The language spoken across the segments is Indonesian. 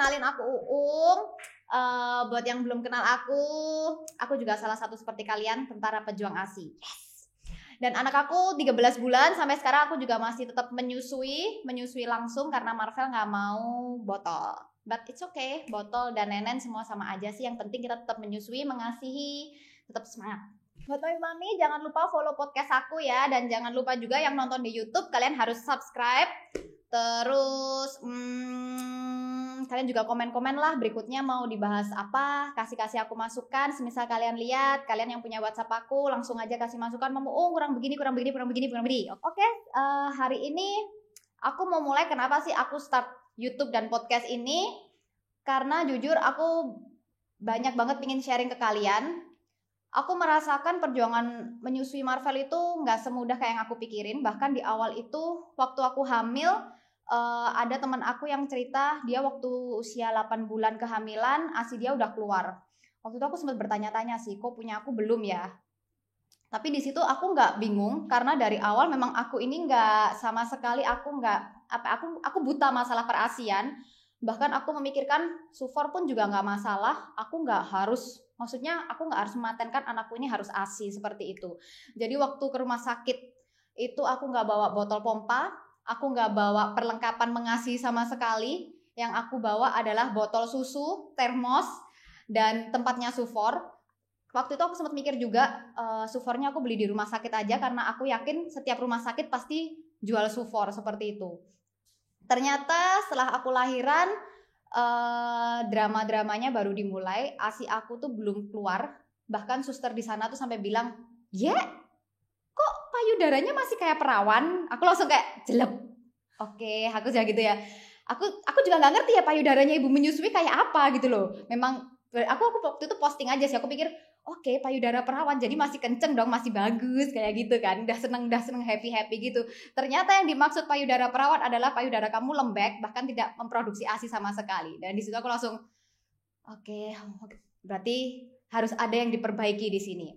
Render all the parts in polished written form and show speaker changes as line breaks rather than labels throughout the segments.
kenalin aku Uung. Buat yang belum kenal aku juga salah satu seperti kalian, tentara pejuang ASI. Yes. Dan anak aku 13 bulan, sampai sekarang aku juga masih tetap menyusui langsung karena Marvel nggak mau botol. But it's okay, botol dan nenen semua sama aja sih. Yang penting kita tetap menyusui, mengasihi, tetap semangat. Buat mami, jangan lupa follow podcast aku ya. Dan jangan lupa juga yang nonton di YouTube, kalian harus subscribe. Terus kalian juga komen-komen lah berikutnya mau dibahas apa, kasih aku masukan. Semisal kalian lihat, kalian yang punya WhatsApp aku langsung aja kasih masukan, kurang begini. Oke, hari ini aku mau mulai. Kenapa sih aku start YouTube dan podcast ini? Karena jujur aku banyak banget pengen sharing ke kalian. Aku merasakan perjuangan menyusui Marvel itu nggak semudah kayak yang aku pikirin. Bahkan di awal itu waktu aku hamil, ada teman aku yang cerita dia waktu usia 8 bulan kehamilan, ASI dia udah keluar. Waktu itu aku sempat bertanya-tanya sih, kok punya aku belum ya? Tapi di situ aku nggak bingung karena dari awal memang aku ini nggak sama sekali, aku buta masalah perasian. Bahkan aku memikirkan sufor pun juga nggak masalah, aku nggak harus, maksudnya aku nggak harus mematenkan anakku ini harus ASI seperti itu. Jadi waktu ke rumah sakit itu aku nggak bawa botol pompa, aku nggak bawa perlengkapan mengasihi sama sekali. Yang aku bawa adalah botol susu, termos, dan tempatnya sufor. Waktu itu aku sempat mikir juga, sufornya aku beli di rumah sakit aja karena aku yakin setiap rumah sakit pasti jual sufor seperti itu. Ternyata setelah aku lahiran, drama-dramanya baru dimulai. ASI aku tuh belum keluar. Bahkan suster di sana tuh sampai bilang, "Ya, kok payudaranya masih kayak perawan?" Aku langsung kayak jelek. Oke, aku juga gitu ya. Aku juga nggak ngerti ya payudaranya ibu menyusui kayak apa gitu loh. Memang aku waktu itu posting aja sih. Aku pikir, oke, payudara perawan jadi masih kenceng dong, masih bagus kayak gitu kan. Udah seneng happy gitu. Ternyata yang dimaksud payudara perawan adalah payudara kamu lembek, bahkan tidak memproduksi ASI sama sekali. Dan di situ aku langsung oke, berarti harus ada yang diperbaiki di sini.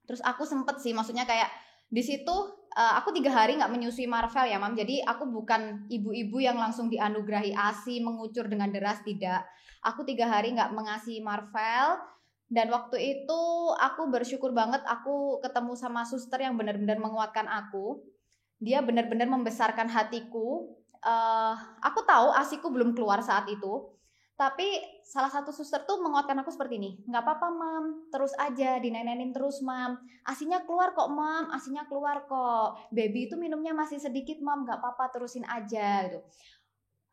Terus aku sempet sih, maksudnya kayak di situ aku 3 hari nggak menyusui Marvel ya, Mam. Jadi aku bukan ibu-ibu yang langsung dianugerahi ASI mengucur dengan deras, tidak. Aku 3 hari nggak mengasihi Marvel. Dan waktu itu aku bersyukur banget aku ketemu sama suster yang benar-benar menguatkan aku. Dia benar-benar membesarkan hatiku. Aku tahu ASIku belum keluar saat itu. Tapi salah satu suster tuh menguatkan aku seperti ini. Nggak apa-apa, Mam. Terus aja, dinenenin terus, Mam. ASInya keluar kok, Mam. ASInya keluar kok. Baby itu minumnya masih sedikit, Mam. Nggak apa-apa, terusin aja gitu.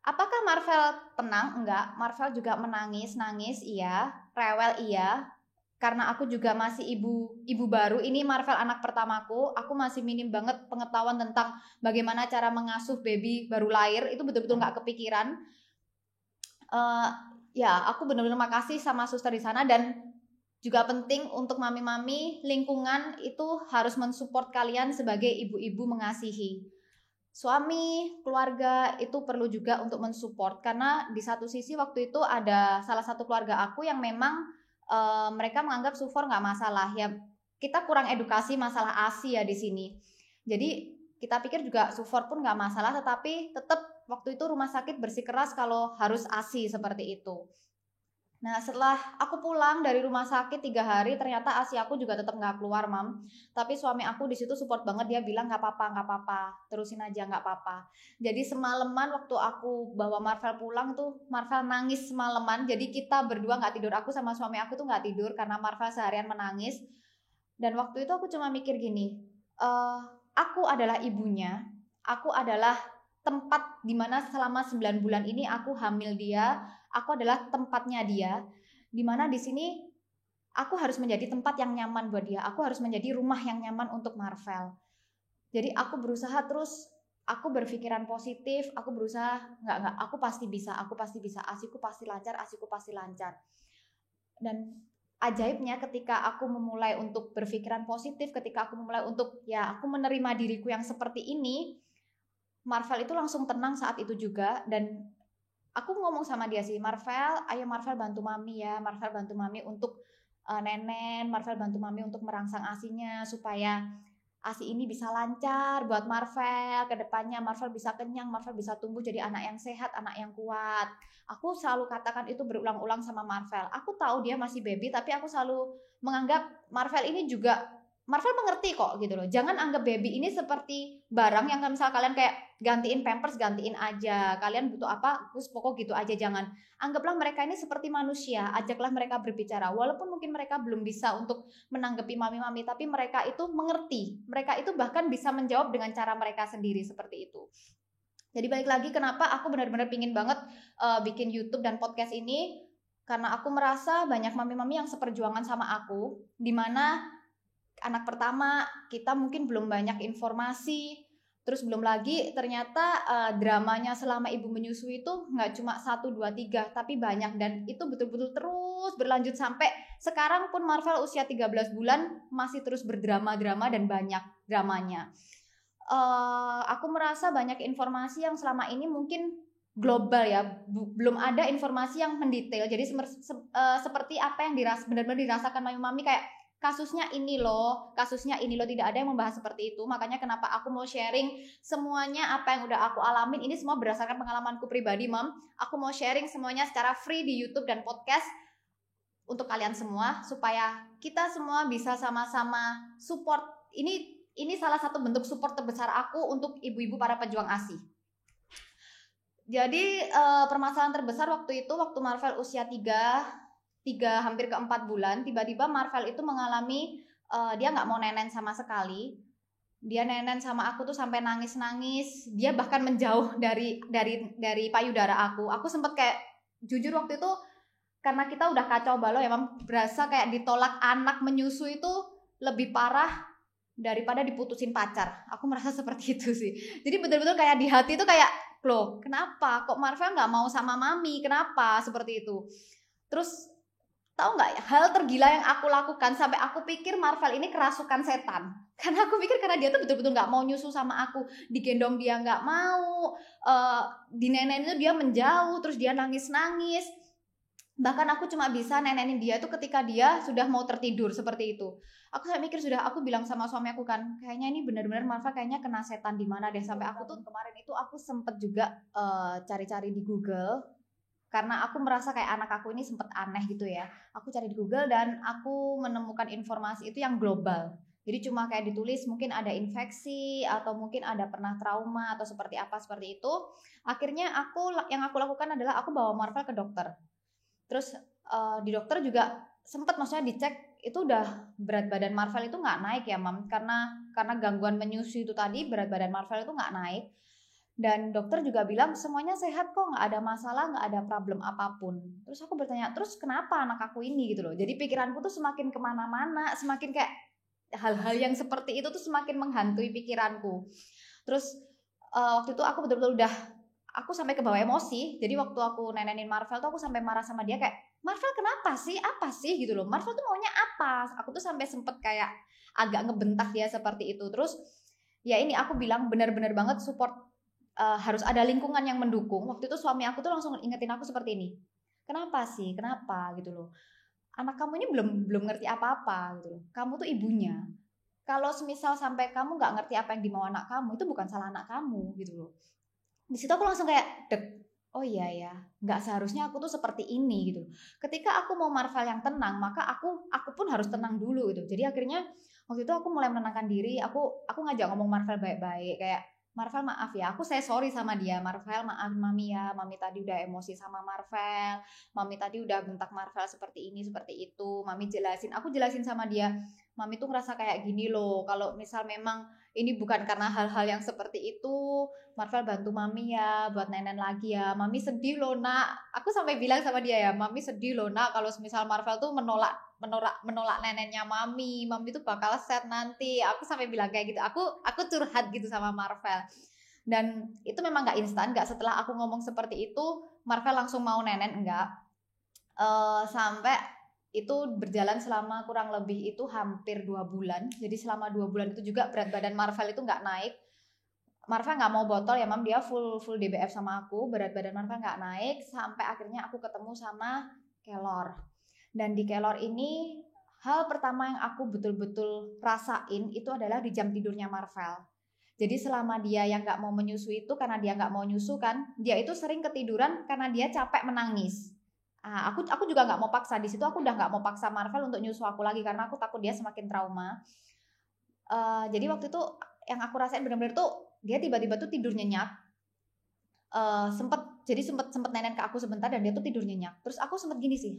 Apakah Marvel tenang? Enggak. Marvel juga nangis, iya. Rewel, iya. Karena aku juga masih ibu baru. Ini Marvel anak pertamaku. Aku masih minim banget pengetahuan tentang bagaimana cara mengasuh baby baru lahir. Itu betul-betul nggak kepikiran. Ya, aku benar-benar makasih sama suster di sana. Dan juga penting untuk mami-mami, lingkungan itu harus mensupport kalian sebagai ibu-ibu mengasihi. Suami, keluarga itu perlu juga untuk mensupport. Karena di satu sisi waktu itu ada salah satu keluarga aku yang memang mereka menganggap sufor nggak masalah. Ya kita kurang edukasi masalah ASI ya di sini. Jadi kita pikir juga sufor pun nggak masalah, tetapi tetap waktu itu rumah sakit bersikeras kalau harus ASI seperti itu. Nah setelah aku pulang dari rumah sakit 3 hari, ternyata ASI aku juga tetap nggak keluar, Mam. Tapi suami aku di situ support banget, dia bilang nggak apa-apa, terusin aja nggak apa-apa. Jadi semalaman waktu aku bawa Marvel pulang tuh, Marvel nangis semalaman. Jadi kita berdua nggak tidur, aku sama suami aku tuh nggak tidur karena Marvel seharian menangis. Dan waktu itu aku cuma mikir gini, aku adalah ibunya, aku adalah tempat dimana selama 9 bulan ini aku hamil dia, aku adalah tempatnya dia, dimana di sini aku harus menjadi tempat yang nyaman buat dia, aku harus menjadi rumah yang nyaman untuk Marvel. Jadi aku berusaha terus, aku berpikiran positif, aku berusaha aku pasti bisa, ASIku pasti lancar. Dan ajaibnya ketika aku memulai untuk berpikiran positif, ketika aku memulai untuk ya aku menerima diriku yang seperti ini, Marvel itu langsung tenang saat itu juga. Dan aku ngomong sama dia sih, Marvel, ayo Marvel bantu mami ya, Marvel bantu mami untuk nenen, Marvel bantu mami untuk merangsang ASInya supaya ASI ini bisa lancar buat Marvel, kedepannya Marvel bisa kenyang, Marvel bisa tumbuh jadi anak yang sehat, anak yang kuat. Aku selalu katakan itu berulang-ulang sama Marvel. Aku tahu dia masih baby, tapi aku selalu menganggap Marvel ini juga, Marvel mengerti kok gitu loh. Jangan anggap baby ini seperti barang yang misal kalian kayak gantiin pampers, gantiin aja. Kalian butuh apa, terus pokok gitu aja. Jangan. Anggaplah mereka ini seperti manusia. Ajaklah mereka berbicara. Walaupun mungkin mereka belum bisa untuk menanggapi mami-mami, tapi mereka itu mengerti. Mereka itu bahkan bisa menjawab dengan cara mereka sendiri seperti itu. Jadi balik lagi kenapa aku benar-benar pingin banget bikin YouTube dan podcast ini, karena aku merasa banyak mami-mami yang seperjuangan sama aku, dimana anak pertama kita mungkin belum banyak informasi, terus belum lagi ternyata dramanya selama ibu menyusui itu nggak cuma 1, 2, 3 tapi banyak, dan itu betul-betul terus berlanjut sampai sekarang pun Marvel usia 13 bulan masih terus berdrama-drama dan banyak dramanya. Aku merasa banyak informasi yang selama ini mungkin global ya, belum ada informasi yang mendetail. Jadi seperti apa yang benar-benar dirasakan mami-mami, kayak kasusnya ini loh, tidak ada yang membahas seperti itu. Makanya kenapa aku mau sharing semuanya apa yang udah aku alamin. Ini semua berdasarkan pengalamanku pribadi, Mam. Aku mau sharing semuanya secara free di YouTube dan podcast untuk kalian semua, supaya kita semua bisa sama-sama support. Ini salah satu bentuk support terbesar aku untuk ibu-ibu para pejuang ASI. Jadi permasalahan terbesar waktu itu, waktu Marvel usia 3 hampir ke 4 bulan, tiba-tiba Marvel itu mengalami dia nggak mau nenen sama sekali. Dia nenen sama aku tuh sampai nangis-nangis. Dia bahkan menjauh dari payudara aku. Aku sempet kayak, jujur waktu itu karena kita udah kacau balau ya, Mam, berasa kayak ditolak anak menyusui itu lebih parah daripada diputusin pacar. Aku merasa seperti itu sih. Jadi betul-betul kayak di hati tuh kayak, loh kenapa kok Marvel nggak mau sama mami, kenapa seperti itu. Terus tahu nggak hal tergila yang aku lakukan, sampai aku pikir Marvel ini kerasukan setan. Karena aku pikir karena dia tuh betul-betul nggak mau nyusu sama aku, digendong dia nggak mau, di nenenin itu dia menjauh, terus dia nangis-nangis. Bahkan aku cuma bisa nenenin dia tuh ketika dia sudah mau tertidur seperti itu. Aku sampai mikir, aku bilang sama suami aku kan, kayaknya ini benar-benar Marva kayaknya kena setan di mana deh. Sampai aku tuh kemarin itu aku sempet juga cari-cari di Google, karena aku merasa kayak anak aku ini sempet aneh gitu ya. Aku cari di Google dan aku menemukan informasi itu yang global. Jadi cuma kayak ditulis mungkin ada infeksi atau mungkin ada pernah trauma atau seperti apa seperti itu. Akhirnya yang aku lakukan adalah aku bawa Marvel ke dokter. Terus di dokter juga sempat maksudnya dicek, itu udah berat badan Marvel itu nggak naik ya, Mam, karena gangguan menyusui itu tadi, berat badan Marvel itu nggak naik. Dan dokter juga bilang semuanya sehat kok, nggak ada masalah, nggak ada problem apapun. Terus aku bertanya, terus kenapa anak aku ini gitu loh. Jadi pikiranku tuh semakin kemana-mana, semakin kayak hal-hal yang seperti itu tuh semakin menghantui pikiranku. Terus waktu itu aku betul-betul aku sampai kebawa emosi. Jadi waktu aku nenenin Marvel tuh aku sampai marah sama dia kayak, Marvel kenapa sih? Apa sih gitu loh. Marvel tuh maunya apa? Aku tuh sampai sempet kayak agak ngebentak dia seperti itu. Terus ya ini aku bilang benar-benar banget support, harus ada lingkungan yang mendukung. Waktu itu suami aku tuh langsung ingetin aku seperti ini. Kenapa sih? Kenapa gitu loh. Anak kamu ini belum ngerti apa-apa gitu loh. Kamu tuh ibunya. Kalau semisal sampai kamu nggak ngerti apa yang dimau anak kamu, itu bukan salah anak kamu gitu loh. Di situ aku langsung kayak oh iya ya, nggak seharusnya aku tuh seperti ini gitu. Ketika aku mau Marvel yang tenang, maka aku pun harus tenang dulu gitu. Jadi akhirnya waktu itu aku mulai menenangkan diri. Aku ngajak ngomong Marvel baik-baik, kayak, Marvel maaf ya, aku say sorry sama dia. Marvel maaf mami ya, mami tadi udah emosi sama Marvel, mami tadi udah bentak Marvel seperti ini seperti itu. Mami aku jelasin sama dia, mami tuh ngerasa kayak gini loh, kalau misal memang ini bukan karena hal-hal yang seperti itu, Marvel bantu mami ya buat nenen lagi ya. Mami sedih loh nak. Aku sampai bilang sama dia ya, mami sedih loh nak kalau misal Marvel tuh menolak nenennya mami tuh bakal sad nanti. Aku sampai bilang kayak gitu. Aku curhat gitu sama Marvel. Dan itu memang nggak instan, nggak setelah aku ngomong seperti itu Marvel langsung mau nenen, enggak. Sampai itu berjalan selama kurang lebih itu hampir 2 bulan. Jadi selama 2 bulan itu juga berat badan Marvel itu nggak naik. Marvel nggak mau botol ya, Mam, dia full DBF sama aku. Berat badan Marvel nggak naik sampai akhirnya aku ketemu sama Kelor. Dan di Kelor ini hal pertama yang aku betul-betul rasain itu adalah di jam tidurnya Marvel. Jadi selama dia yang nggak mau menyusui itu karena dia nggak mau nyusu kan, dia itu sering ketiduran karena dia capek menangis. Aku juga nggak mau paksa di situ, aku udah nggak mau paksa Marvel untuk nyusu aku lagi karena aku takut dia semakin trauma. Jadi waktu itu yang aku rasain benar-benar tuh dia tiba-tiba tuh tidur nyenyak. Sempet nenek ke aku sebentar dan dia tuh tidur nyenyak. Terus aku sempet gini sih,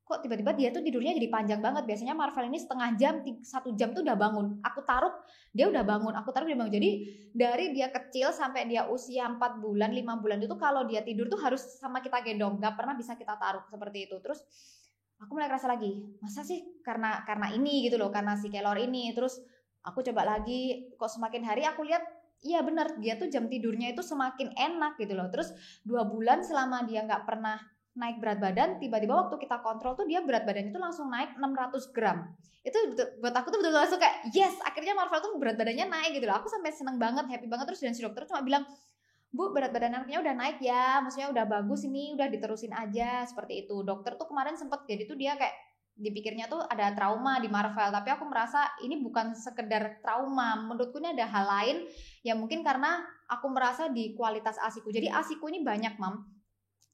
kok tiba-tiba dia tuh tidurnya jadi panjang banget. Biasanya Marvel ini setengah jam, 1 jam tuh udah bangun. Aku taruh dia udah bangun, aku taruh dia bangun. Jadi dari dia kecil sampai dia usia 4 bulan, 5 bulan itu kalau dia tidur tuh harus sama kita gendong, gak pernah bisa kita taruh seperti itu. Terus aku mulai kerasa lagi, masa sih karena ini gitu loh, karena si kelor ini. Terus aku coba lagi, kok semakin hari aku lihat iya benar, dia tuh jam tidurnya itu semakin enak gitu loh. Terus 2 bulan selama dia nggak pernah naik berat badan, tiba-tiba waktu kita kontrol tuh dia berat badan itu langsung naik 600 gram. Itu buat aku tuh betul-betul langsung kayak yes, akhirnya Marvel tuh berat badannya naik gitu loh. Aku sampai seneng banget, happy banget. Terus dan si dokter cuma bilang, Bu, berat badan anaknya udah naik ya, maksudnya udah bagus ini, udah diterusin aja, seperti itu. Dokter tuh kemarin sempet, jadi tuh dia kayak dipikirnya tuh ada trauma di Marvel, tapi aku merasa ini bukan sekedar trauma. Menurutku ini ada hal lain, ya mungkin karena aku merasa di kualitas ASIku. Jadi ASIku ini banyak, Mam.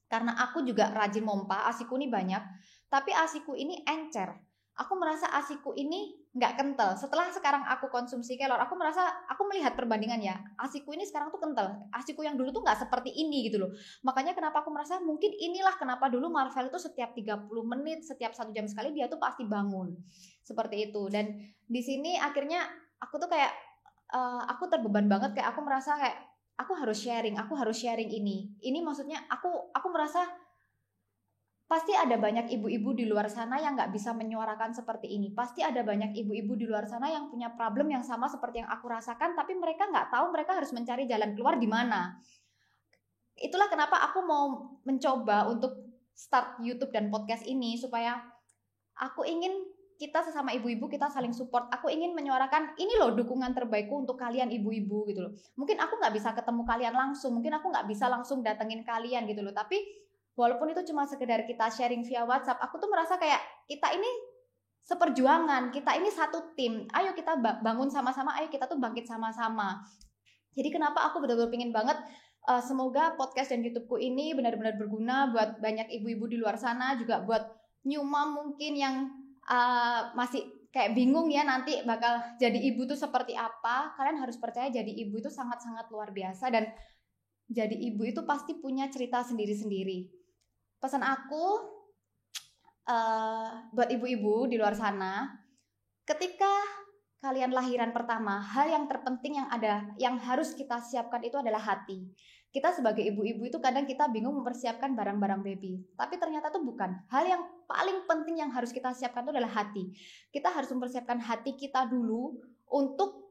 Karena aku juga rajin mompa, ASIku ini banyak, tapi ASIku ini encer. Aku merasa ASIku ini nggak kental. Setelah sekarang aku konsumsi kelor, aku merasa, aku melihat perbandingan ya, ASIku ini sekarang tuh kental. ASIku yang dulu tuh nggak seperti ini gitu loh. Makanya kenapa aku merasa mungkin inilah kenapa dulu Marvel itu setiap 30 menit, setiap 1 jam sekali dia tuh pasti bangun. Seperti itu. Dan di sini akhirnya aku tuh kayak aku terbeban banget, kayak aku merasa kayak aku harus sharing ini maksudnya aku merasa pasti ada banyak ibu-ibu di luar sana yang nggak bisa menyuarakan seperti ini. Pasti ada banyak ibu-ibu di luar sana yang punya problem yang sama seperti yang aku rasakan, tapi mereka nggak tahu mereka harus mencari jalan keluar di mana. Itulah kenapa aku mau mencoba untuk start YouTube dan podcast ini, supaya aku ingin kita sesama ibu-ibu kita saling support. Aku ingin menyuarakan ini loh dukungan terbaikku untuk kalian ibu-ibu gitu loh. Mungkin aku nggak bisa ketemu kalian langsung, mungkin aku nggak bisa langsung datengin kalian gitu loh. Tapi walaupun itu cuma sekedar kita sharing via WhatsApp, aku tuh merasa kayak kita ini seperjuangan, kita ini satu tim. Ayo kita bangun sama-sama, ayo kita tuh bangkit sama-sama. Jadi kenapa aku benar-benar pengen banget semoga podcast dan YouTubeku ini benar-benar berguna buat banyak ibu-ibu di luar sana, juga buat new mom mungkin yang masih kayak bingung ya nanti bakal jadi ibu tuh seperti apa. Kalian harus percaya jadi ibu itu sangat-sangat luar biasa, dan jadi ibu itu pasti punya cerita sendiri-sendiri. Pesan aku buat ibu-ibu di luar sana, ketika kalian lahiran pertama, hal yang terpenting yang harus kita siapkan itu adalah hati. Kita sebagai ibu-ibu itu kadang kita bingung mempersiapkan barang-barang baby, tapi ternyata itu bukan. Hal yang paling penting yang harus kita siapkan itu adalah hati. Kita harus mempersiapkan hati kita dulu untuk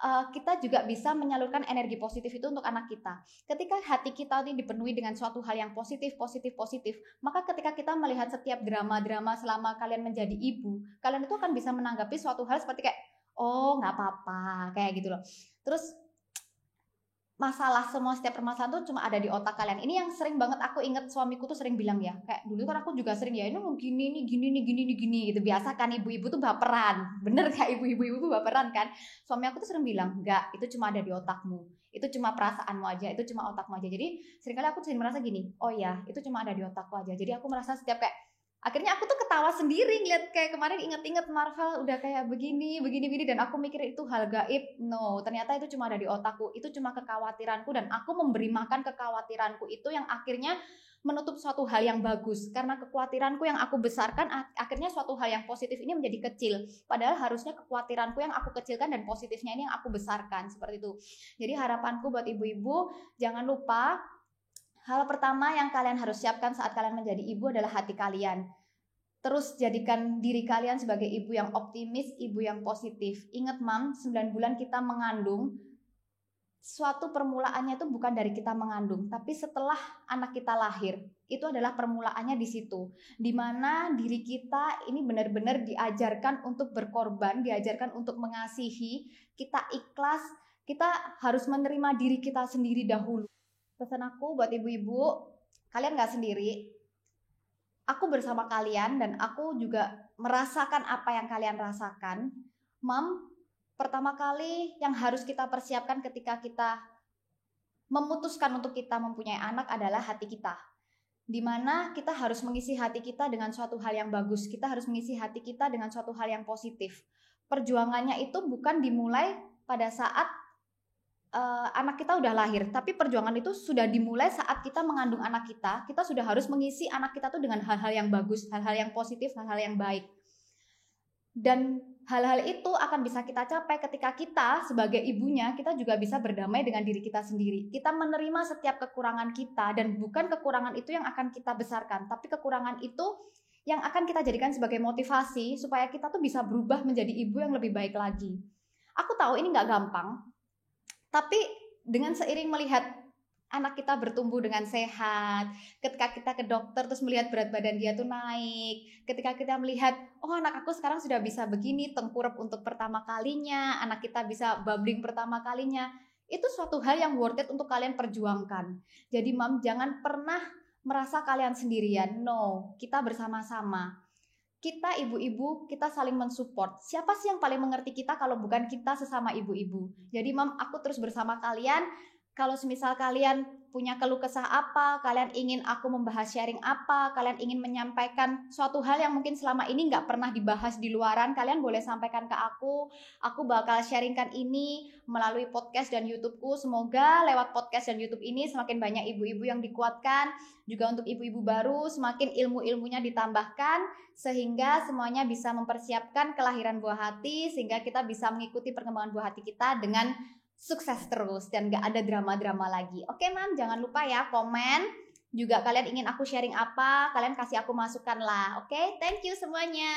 kita juga bisa menyalurkan energi positif itu untuk anak kita. Ketika hati kita ini dipenuhi dengan suatu hal yang positif, maka ketika kita melihat setiap drama-drama selama kalian menjadi ibu, kalian itu akan bisa menanggapi suatu hal seperti kayak, oh nggak apa-apa, kayak gitu loh. Terus setiap permasalahan tuh cuma ada di otak kalian. Ini yang sering banget aku inget suamiku tuh sering bilang ya, kayak dulu kan aku juga sering ya, ini gini gitu. Biasa kan ibu-ibu tuh baperan, bener kayak ibu-ibu tuh baperan kan. Suami aku tuh sering bilang, enggak, itu cuma ada di otakmu, itu cuma perasaanmu aja, itu cuma otakmu aja. Jadi seringkali aku sering merasa gini, oh ya itu cuma ada di otakku aja. Jadi aku merasa setiap kayak, akhirnya aku tuh ketawa sendiri ngeliat kayak kemarin inget-inget Marvel udah kayak begini, dan aku mikir itu hal gaib. No, ternyata itu cuma ada di otakku, itu cuma kekhawatiranku, dan aku memberi makan kekhawatiranku itu yang akhirnya menutup suatu hal yang bagus. Karena kekhawatiranku yang aku besarkan, akhirnya suatu hal yang positif ini menjadi kecil. Padahal harusnya kekhawatiranku yang aku kecilkan dan positifnya ini yang aku besarkan, seperti itu. Jadi harapanku buat ibu-ibu, jangan lupa hal pertama yang kalian harus siapkan saat kalian menjadi ibu adalah hati kalian. Terus jadikan diri kalian sebagai ibu yang optimis, ibu yang positif. Ingat Mam, 9 bulan kita mengandung, suatu permulaannya itu bukan dari kita mengandung, tapi setelah anak kita lahir. Itu adalah permulaannya di situ. Dimana diri kita ini benar-benar diajarkan untuk berkorban, diajarkan untuk mengasihi, kita ikhlas, kita harus menerima diri kita sendiri dahulu. Pesan aku buat ibu-ibu, kalian gak sendiri. Aku bersama kalian, dan aku juga merasakan apa yang kalian rasakan, Mam, pertama kali yang harus kita persiapkan ketika kita memutuskan untuk kita mempunyai anak adalah hati kita. Dimana kita harus mengisi hati kita dengan suatu hal yang bagus. Kita harus mengisi hati kita dengan suatu hal yang positif. Perjuangannya itu bukan dimulai pada saat anak kita udah lahir, tapi perjuangan itu sudah dimulai saat kita mengandung anak kita. Kita sudah harus mengisi anak kita tuh dengan hal-hal yang bagus, hal-hal yang positif, hal-hal yang baik. Dan hal-hal itu akan bisa kita capai ketika kita sebagai ibunya, kita juga bisa berdamai dengan diri kita sendiri. Kita menerima setiap kekurangan kita, dan bukan kekurangan itu yang akan kita besarkan, tapi kekurangan itu yang akan kita jadikan sebagai motivasi supaya kita tuh bisa berubah menjadi ibu yang lebih baik lagi. Aku tahu ini nggak gampang, tapi dengan seiring melihat anak kita bertumbuh dengan sehat, ketika kita ke dokter terus melihat berat badan dia tuh naik, ketika kita melihat, oh anak aku sekarang sudah bisa begini, tengkurap untuk pertama kalinya, anak kita bisa babbling pertama kalinya, itu suatu hal yang worth it untuk kalian perjuangkan. Jadi Mam, jangan pernah merasa kalian sendirian, no, kita bersama-sama. Kita ibu-ibu, kita saling mensupport. Siapa sih yang paling mengerti kita kalau bukan kita sesama ibu-ibu? Jadi Mam, aku terus bersama kalian. Kalau semisal kalian punya keluh kesah apa, kalian ingin aku membahas sharing apa, kalian ingin menyampaikan suatu hal yang mungkin selama ini nggak pernah dibahas di luaran, kalian boleh sampaikan ke aku. Aku bakal sharingkan ini melalui podcast dan YouTubeku. Semoga lewat podcast dan YouTube ini semakin banyak ibu-ibu yang dikuatkan, juga untuk ibu-ibu baru semakin ilmu-ilmunya ditambahkan, sehingga semuanya bisa mempersiapkan kelahiran buah hati, sehingga kita bisa mengikuti perkembangan buah hati kita dengan sukses terus dan gak ada drama-drama lagi. Oke Mam, jangan lupa ya komen. Juga kalian ingin aku sharing apa, kalian kasih aku masukan lah. Oke, thank you semuanya.